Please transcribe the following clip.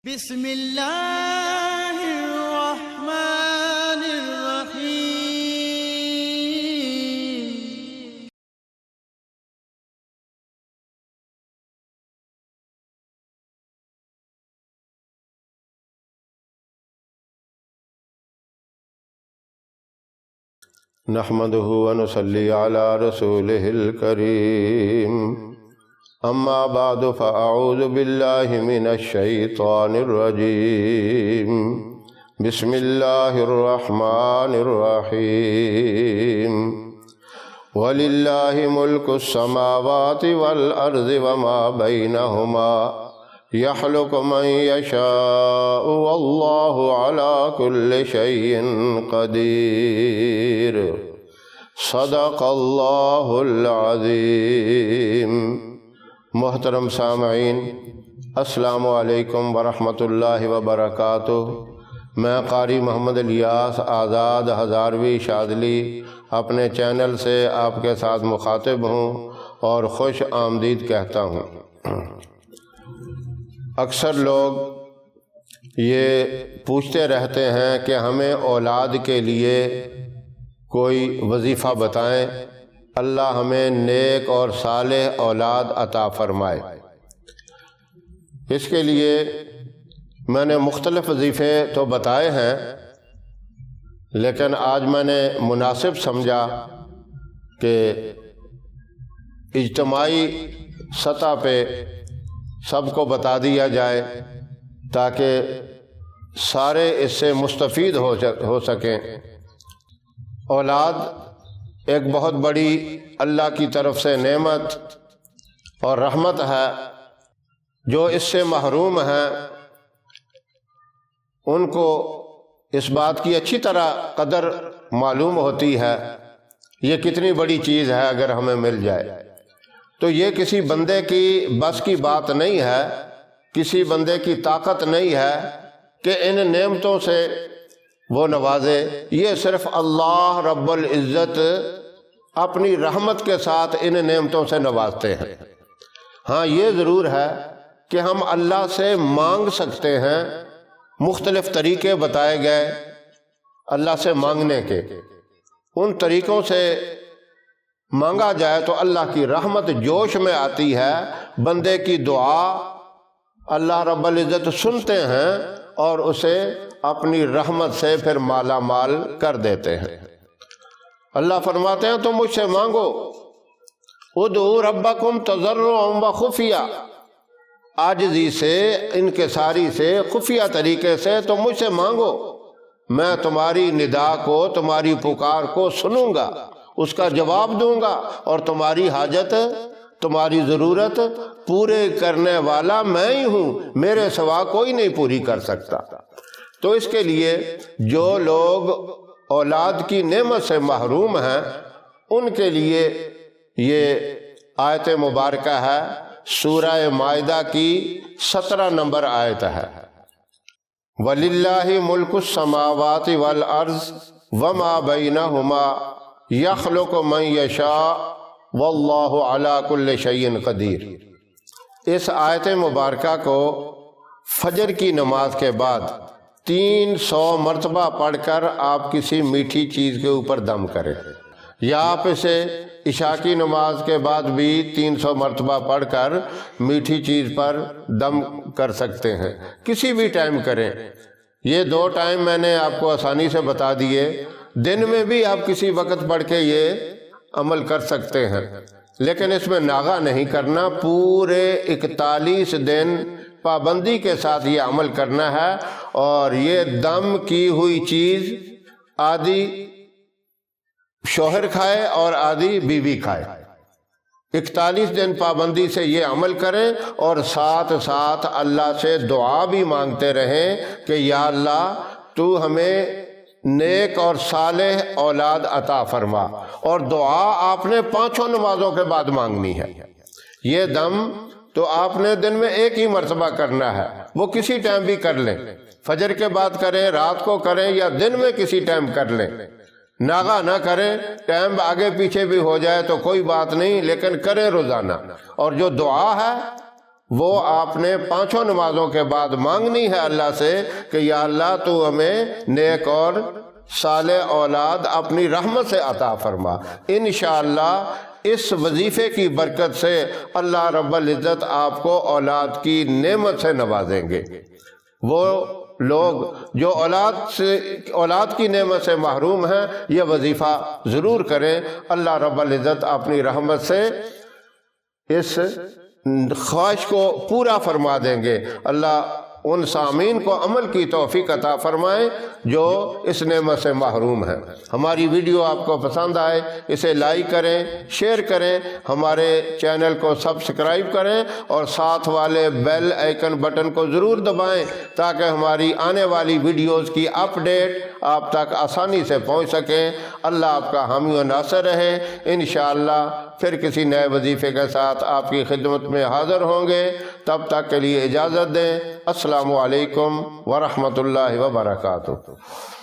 بسم اللہ الرحمن الرحیم۔ نحمده ونصلي على رسوله الكريم، اما بعد فاعوذ بالله من الشيطان الرجيم، بسم الله الرحمن الرحيم، ولله ملك السماوات والارض وما بينهما يخلق من يشاء والله على كل شيء قدير، صدق اللہ العظیم۔ محترم سامعین، السلام علیکم ورحمۃ اللہ وبرکاتہ۔ میں قاری محمد الیاس آزاد ہزاروی شاذلی اپنے چینل سے آپ کے ساتھ مخاطب ہوں اور خوش آمدید کہتا ہوں۔ اکثر لوگ یہ پوچھتے رہتے ہیں کہ ہمیں اولاد کے لیے کوئی وظیفہ بتائیں، اللہ ہمیں نیک اور صالح اولاد عطا فرمائے۔ اس کے لیے میں نے مختلف وظیفے تو بتائے ہیں، لیکن آج میں نے مناسب سمجھا کہ اجتماعی سطح پہ سب کو بتا دیا جائے تاکہ سارے اس سے مستفید ہو سکیں۔ اولاد ایک بہت بڑی اللہ کی طرف سے نعمت اور رحمت ہے۔ جو اس سے محروم ہیں ان کو اس بات کی اچھی طرح قدر معلوم ہوتی ہے، یہ کتنی بڑی چیز ہے اگر ہمیں مل جائے۔ تو یہ کسی بندے کی بس کی بات نہیں ہے، کسی بندے کی طاقت نہیں ہے کہ ان نعمتوں سے وہ نوازے۔ یہ صرف اللہ رب العزت اپنی رحمت کے ساتھ ان نعمتوں سے نوازتے ہیں۔ ہاں یہ ضرور ہے کہ ہم اللہ سے مانگ سکتے ہیں، مختلف طریقے بتائے گئے اللہ سے مانگنے کے، ان طریقوں سے مانگا جائے تو اللہ کی رحمت جوش میں آتی ہے، بندے کی دعا اللہ رب العزت سنتے ہیں اور اسے اپنی رحمت سے پھر مالا مال کر دیتے ہیں۔ اللہ فرماتے ہیں تم مجھ سے مانگو، ادعوا ربکم تضرعا وخفیہ، عاجزی سے، انکساری سے، خفیہ طریقے سے تم مجھ سے مانگو، میں تمہاری ندا کو، تمہاری پکار کو سنوں گا، اس کا جواب دوں گا، اور تمہاری حاجت، تمہاری ضرورت پورے کرنے والا میں ہی ہوں، میرے سوا کوئی نہیں پوری کر سکتا۔ تو اس کے لیے جو لوگ اولاد کی نعمت سے محروم ہیں ان کے لیے یہ آیت مبارکہ ہے، سورہ مائدہ کی 17 نمبر آیت ہے۔ وَلِلَّهِ مُلْكُ السَّمَاوَاتِ وَالْأَرْضِ وَمَا بَيْنَهُمَا يَخْلُقُ مَن يَشَاءُ وَاللَّهُ عَلَى كُلِّ شَيْءٍ قَدِيرٌ۔ اس آیت مبارکہ کو فجر کی نماز کے بعد 300 مرتبہ پڑھ کر آپ کسی میٹھی چیز کے اوپر دم کریں، یا آپ اسے عشاء کی نماز کے بعد بھی 300 مرتبہ پڑھ کر میٹھی چیز پر دم کر سکتے ہیں، کسی بھی ٹائم کریں۔ یہ 2 ٹائم میں نے آپ کو آسانی سے بتا دیے، دن میں بھی آپ کسی وقت پڑھ کے یہ عمل کر سکتے ہیں، لیکن اس میں ناغہ نہیں کرنا، پورے 41 دن پابندی کے ساتھ یہ عمل کرنا ہے۔ اور یہ دم کی ہوئی چیز آدھی شوہر کھائے اور آدھی بیوی کھائے، 41 دن پابندی سے یہ عمل کریں، اور ساتھ ساتھ اللہ سے دعا بھی مانگتے رہیں کہ یا اللہ تو ہمیں نیک اور صالح اولاد عطا فرما۔ اور دعا آپ نے 5 نمازوں کے بعد مانگنی ہے۔ یہ دم تو آپ نے دن میں 1 ہی مرتبہ کرنا ہے، وہ کسی ٹائم بھی کر لیں، فجر کے بعد کریں، رات کو کریں، یا دن میں کسی ٹائم کر لیں، ناغہ نہ کریں۔ ٹائم آگے پیچھے بھی ہو جائے تو کوئی بات نہیں، لیکن کریں روزانہ۔ اور جو دعا ہے وہ آپ نے 5 نمازوں کے بعد مانگنی ہے اللہ سے کہ یا اللہ تو ہمیں نیک اور صالح اولاد اپنی رحمت سے عطا فرما۔ انشاءاللہ اس وظیفے کی برکت سے اللہ رب العزت آپ کو اولاد کی نعمت سے نوازیں گے۔ وہ لوگ جو اولاد کی نعمت سے محروم ہیں یہ وظیفہ ضرور کریں، اللہ رب العزت اپنی رحمت سے اس خواہش کو پورا فرما دیں گے۔ اللہ ان سامعین کو عمل کی توفیق عطا فرمائے جو اس نعمت سے محروم ہیں۔ ہماری ویڈیو آپ کو پسند آئے اسے لائک کریں، شیئر کریں، ہمارے چینل کو سبسکرائب کریں اور ساتھ والے بیل آئیکن بٹن کو ضرور دبائیں تاکہ ہماری آنے والی ویڈیوز کی اپڈیٹ آپ تک آسانی سے پہنچ سکیں۔ اللہ آپ کا حامی و ناصر رہے۔ انشاءاللہ پھر کسی نئے وظیفے کے ساتھ آپ کی خدمت میں حاضر ہوں گے، تب تک کے لیے اجازت دیں۔ السلام علیکم ورحمۃ اللہ وبرکاتہ۔